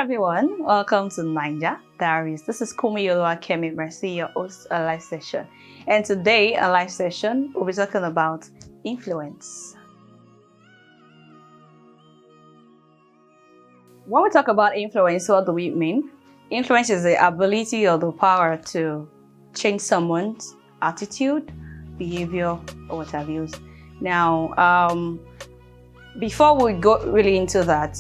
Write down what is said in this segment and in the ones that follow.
everyone, welcome to Niger Diaries. This is Kumiyolo Akemi Mercy, your host, a live session. And today, a live session, we'll be talking about influence. When we talk about influence, what do we mean? Influence is the ability or the power to change someone's attitude, behavior, or what have you. Now, before we go really into that,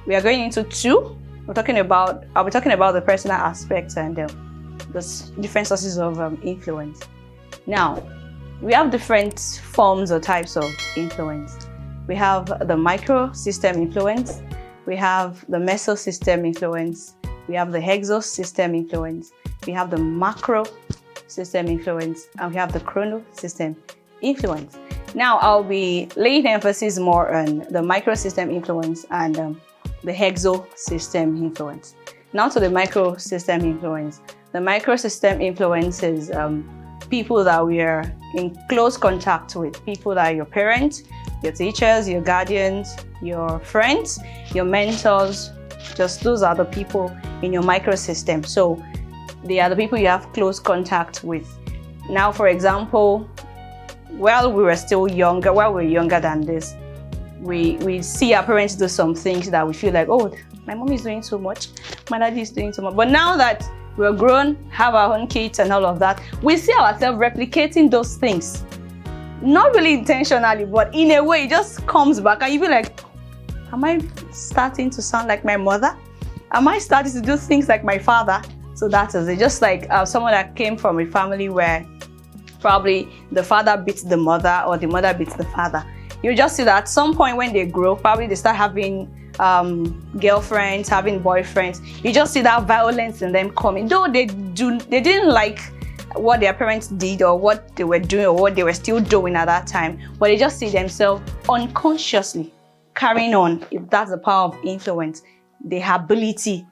we are going into two. I'll be talking about the personal aspects and the different sources of influence. Now, we have different forms or types of influence. We have the micro system influence, we have the meso system influence, we have the hexo system influence, we have the macro system influence, and we have the chrono system influence. Now, I'll be laying emphasis more on the micro system influence and the hexo system influence. Now to the micro system influence. The micro system influence is people that we are in close contact with, people that are your parents, your teachers, your guardians, your friends, your mentors. Just those are the people in your micro system. So they are the people you have close contact with. Now, for example, while we were younger than this, we see our parents do some things that we feel like, oh, my mom is doing so much, my daddy is doing so much. But now that we're grown, have our own kids and all of that, we see ourselves replicating those things. Not really intentionally, but in a way, it just comes back and you feel like, am I starting to sound like my mother? Am I starting to do things like my father? So that is it. Just like someone that came from a family where probably the father beats the mother or the mother beats the father. You just see that at some point when they grow, probably they start having girlfriends, having boyfriends. You just see that violence in them coming. Though they didn't like what their parents did or what they were doing or what they were still doing at that time, but they just see themselves unconsciously carrying on. If that's the power of influence, the ability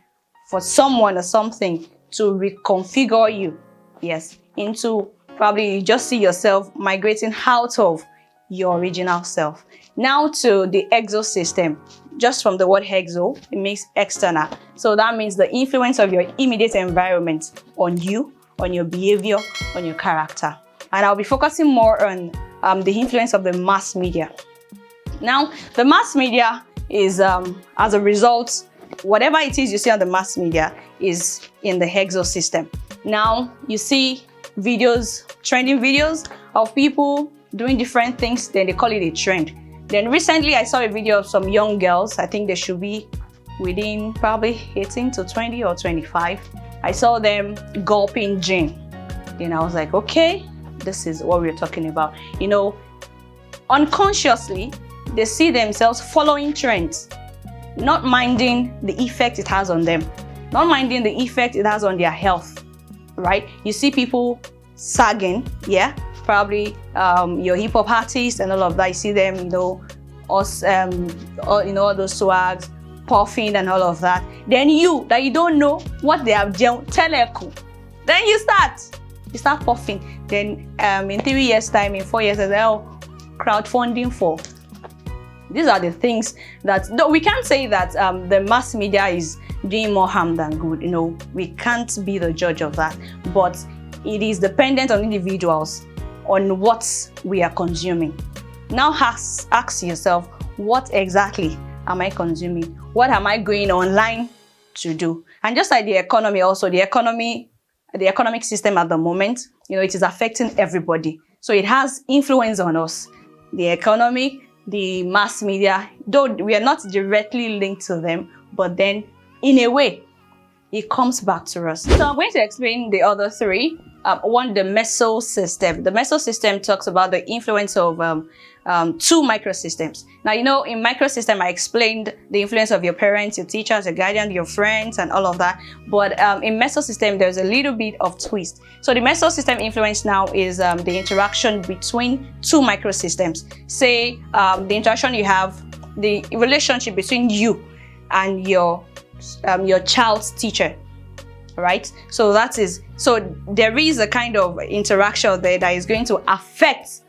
for someone or something to reconfigure you, yes, into probably you just see yourself migrating out of your original self. Now to the hexo system. Just from the word hexo, it means external. So that means the influence of your immediate environment on you, on your behavior, on your character. And I'll be focusing more on the influence of the mass media. Now, the mass media is, as a result, whatever it is you see on the mass media is in the hexo system. Now, you see videos, trending videos of people doing different things, then they call it a trend. Then recently I saw a video of some young girls, I think they should be within probably 18 to 20 or 25. I saw them gulping gin. Then I was like, okay, this is what we're talking about. You know, unconsciously, they see themselves following trends, not minding the effect it has on them, not minding the effect it has on their health, right? You see people sagging, yeah? Probably your hip hop artists and all of that. You see them, all those swags, puffing and all of that. Then you don't know what they have done, teleco. Then you start puffing. Then in 3 years' time, in 4 years, crowdfunding for. These are the things that, though we can't say that the mass media is doing more harm than good. We can't be the judge of that. But it is dependent on individuals on what we are consuming. Now ask yourself, what exactly am I consuming? What am I going online to do? And just like the economy also, the economic system at the moment, it is affecting everybody. So it has influence on us. The economy, the mass media, though we are not directly linked to them, but then in a way, it comes back to us. So I'm going to explain the other three. One, the meso system. The meso system talks about the influence of two microsystems. Now, in microsystem, I explained the influence of your parents, your teachers, your guardian, your friends, and all of that. But in meso system, there's a little bit of twist. So the meso system influence now is the interaction between two microsystems. Say the interaction you have, the relationship between you and your child's teacher. Right? So there is a kind of interaction there that is going to affect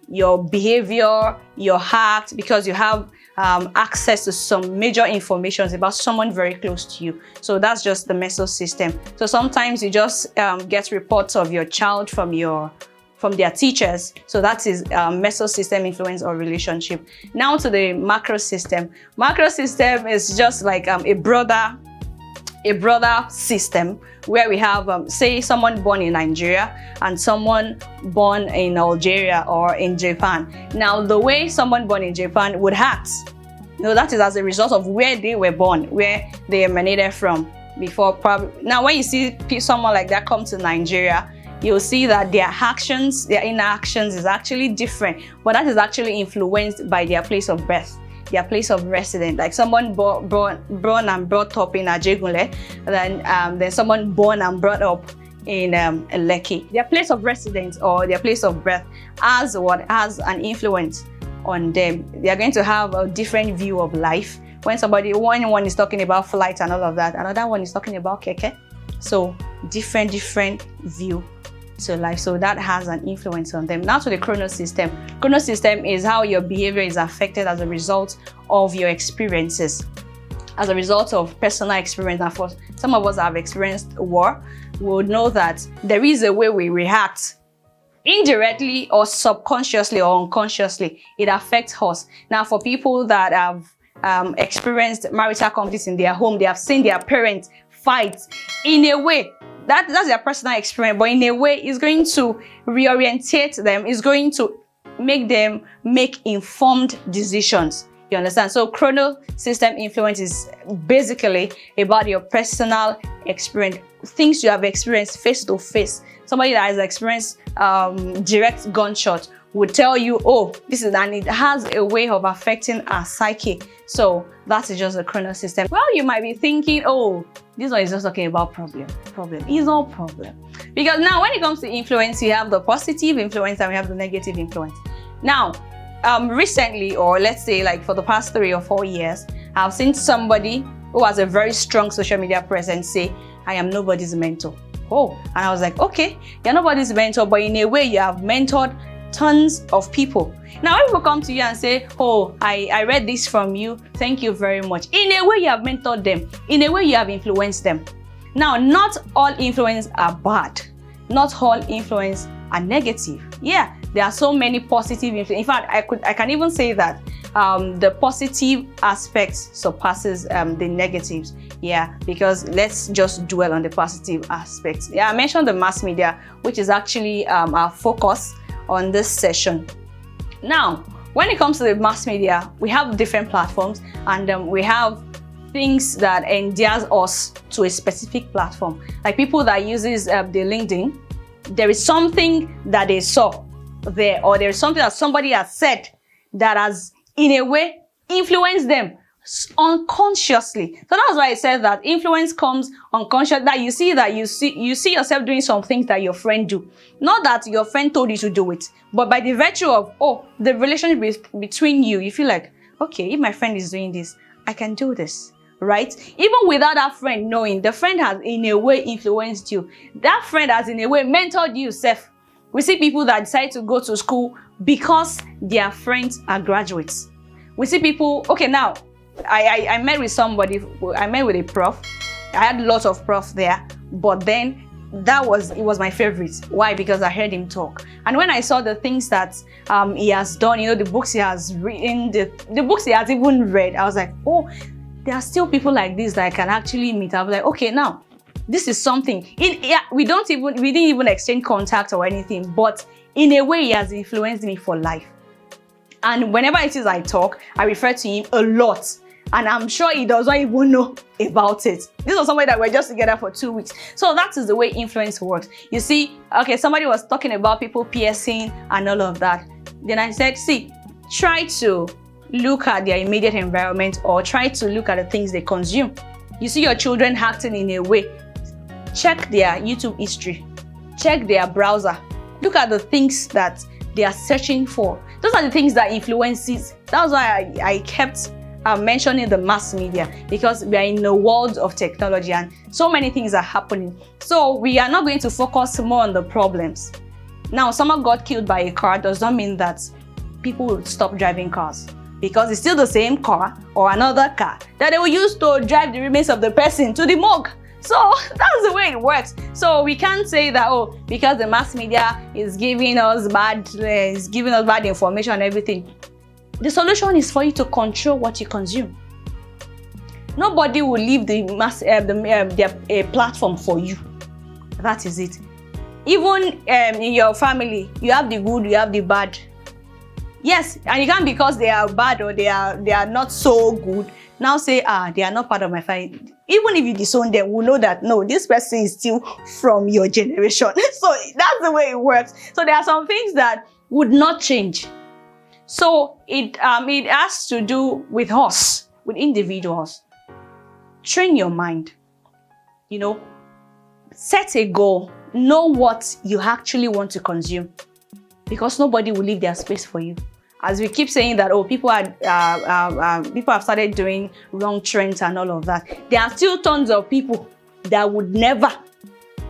your behavior, your heart, because you have access to some major information about someone very close to you. So that's just the meso system. So sometimes you just get reports of your child from their teachers. So that is meso system influence or relationship. Now to the macro system. Macro system is just like a broader system where we have, say, someone born in Nigeria and someone born in Algeria or in Japan. Now, the way someone born in Japan would act, that is as a result of where they were born, where they emanated from before. Now, when you see someone like that come to Nigeria, you'll see that their actions, their inactions is actually different, but that is actually influenced by their place of birth, their place of residence. Like someone born and brought up in Ajegunle, then someone born and brought up in Lekki. Their place of residence or their place of birth has an influence on them. They are going to have a different view of life. When one is talking about flight and all of that, another one is talking about keke. So different view to life. So that has an influence on them. Now to the chronos system. Chronos system is how your behavior is affected as a result of your experiences, as a result of personal experience. And for some of us that have experienced war, we would know that there is a way we react indirectly or subconsciously or unconsciously. It affects us. Now for people that have experienced marital conflicts in their home, they have seen their parents fight in a way that's their personal experience, but in a way it's going to reorientate them, it's going to make them make informed decisions. You understand? So chrono system influence is basically about your personal experience, things you have experienced face to face. Somebody that has experienced direct gunshot would tell you, oh, this is, and it has a way of affecting our psyche. So that is just the chrono system. Well, you might be thinking, oh, this one is just talking about problem. It's not problem. Because now when it comes to influence, you have the positive influence and we have the negative influence. Now, recently, or let's say like for the past 3 or 4 years, I've seen somebody who has a very strong social media presence say, I am nobody's mentor. Oh, and I was like, okay, you're nobody's mentor, but in a way you have mentored tons of people. Now when people come to you and say, oh, I read this from you, thank you very much. In a way you have mentored them. In a way you have influenced them. Now, not all influence are bad. Not all influence are negative. Yeah, there are so many positive influence. In fact, I can even say that the positive aspects surpasses the negatives. Yeah, because let's just dwell on the positive aspects. Yeah, I mentioned the mass media, which is actually our focus on this session. Now, when it comes to the mass media, we have different platforms and we have things that endears us to a specific platform. Like people that uses the LinkedIn, there is something that they saw there, or there is something that somebody has said that has in a way influenced them unconsciously. So that's why I said that influence comes unconscious, that you see yourself doing some things that your friend do. Not that your friend told you to do it, but by the virtue of, oh, the relationship between you, you feel like, okay, if my friend is doing this, I can do this, right? Even without that friend knowing, the friend has in a way influenced you. That friend has in a way mentored you, Seth. We see people that decide to go to school because their friends are graduates. We see people, okay, now, I met with somebody, I met with a prof. I had lots of profs there, but then it was my favorite. Why? Because I heard him talk. And when I saw the things that he has done, the books he has written, the books he has even read, I was like, oh, there are still people like this that I can actually meet. I was like, okay, now, this is something. We didn't even exchange contact or anything, but in a way, he has influenced me for life. And whenever it is I talk, I refer to him a lot. And I'm sure he does not even know about it. This was somebody that we're just together for 2 weeks. So that is the way influence works. You see, okay, somebody was talking about people piercing and all of that. Then I said, see, try to look at their immediate environment or try to look at the things they consume. You see your children acting in a way. Check their YouTube history. Check their browser. Look at the things that they are searching for. Those are the things that influences. That's why I kept mentioning the mass media, because we are in a world of technology and so many things are happening. So we are not going to focus more on the problems. Now, someone got killed by a car does not mean that people will stop driving cars. because it's still the same car or another car that they will use to drive the remains of the person to the morgue. So that's the way it works. So we can't say that, oh, because the mass media is giving us bad information and everything. The solution is for you to control what you consume. Nobody will leave their platform for you. That is it. Even in your family, you have the good, you have the bad. Yes, and you can't, because they are bad or they are not so good, now say, they are not part of my family. Even if you disown them, we'll know that, no, this person is still from your generation. So that's the way it works. So there are some things that would not change. So it has to do with us, with individuals. Train your mind. Set a goal. Know what you actually want to consume, because nobody will leave their space for you. As we keep saying that, oh, people have started doing wrong trends and all of that. There are still tons of people that would never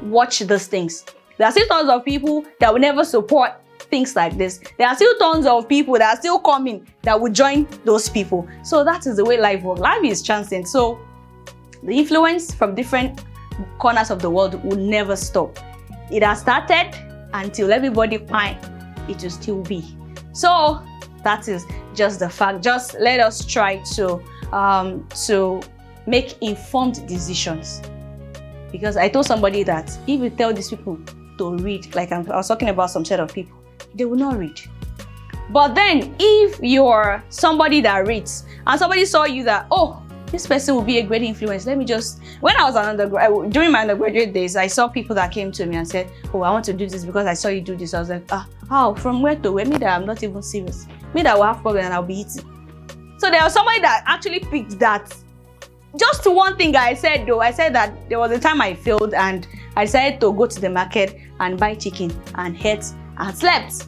watch these things. There are still tons of people that will never support things like this. There are still tons of people that are still coming that will join those people. So that is the way life works. Life is transient. So the influence from different corners of the world will never stop. It has started until everybody finds it will still be. So that is just the fact. Just let us try to make informed decisions. Because I told somebody that if you tell these people to read, like I was talking about some set of people, they will not read. But then if you're somebody that reads and somebody saw you that, oh, this person will be a great influence. When I was during my undergraduate days, I saw people that came to me and said, oh, I want to do this because I saw you do this. I was like, how? From where to where? Me that I'm not even serious. Me that will have problem and I'll be eating. So there was somebody that actually picked that. Just one thing I said though, I said that there was a time I failed and I decided to go to the market and buy chicken and ate and slept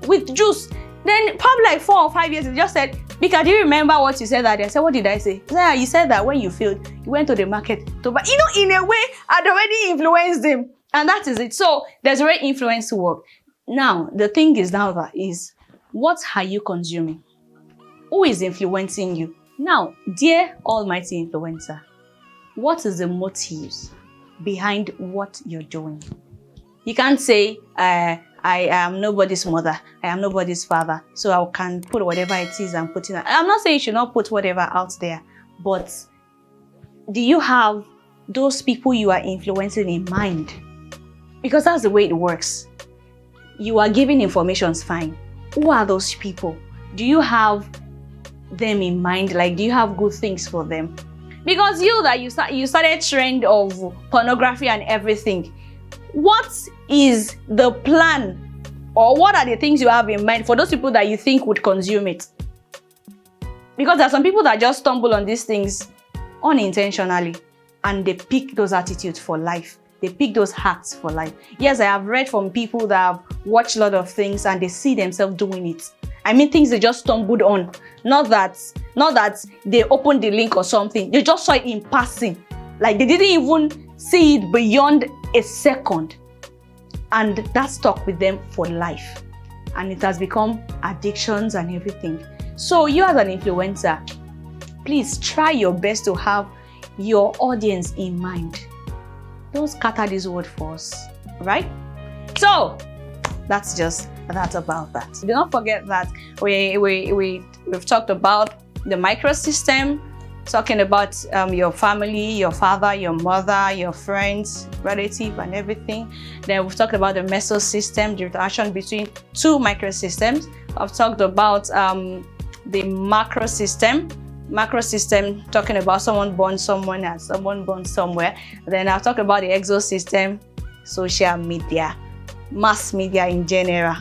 with juice. Then probably like 4 or 5 years, he just said, Mika, do you remember what you said that day? I said, what did I say? Yeah, you said that when you failed, you went to the market to buy. In a way, I'd already influenced him. And that is it. So there's a way influence to work. Now, the thing is what are you consuming? Who is influencing you? Now, dear almighty influencer, what is the motives behind what you're doing? You can't say, I am nobody's mother, I am nobody's father, so I can put whatever it is and put in. I'm not saying you should not put whatever out there, but do you have those people you are influencing in mind? Because that's the way it works. You are giving information, fine. Who are those people? Do you have them in mind? Like, do you have good things for them? Because you started trend of pornography and everything. What is the plan, or what are the things you have in mind for those people that you think would consume it? Because there are some people that just stumble on these things unintentionally and they pick those attitudes for life. They pick those hacks for life. Yes, I have read from people that have watched a lot of things and they see themselves doing it. I mean, things they just stumbled on. Not that they opened the link or something. They just saw it in passing. Like they didn't even see it beyond a second. And that stuck with them for life. And it has become addictions and everything. So you as an influencer, please try your best to have your audience in mind. Don't scatter this word for us, right? So that's just that about that. Do not forget that we've talked about the microsystem, talking about your family, your father, your mother, your friends, relative, and everything. Then we've talked about the mesosystem, the interaction between two microsystems. I've talked about the macrosystem, talking about someone born somewhere and someone born somewhere. Then I'll talk about the exosystem, social media, mass media in general.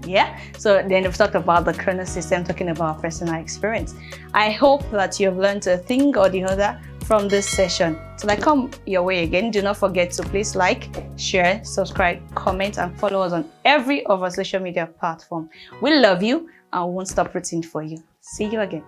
Yeah, so then we've talked about the kernel system, talking about personal experience. I hope that you've learned a thing or the other from this session. Till I come your way again, do not forget to please like, share, subscribe, comment, and follow us on every of our social media platform. We love you and we won't stop rooting for you. See you again.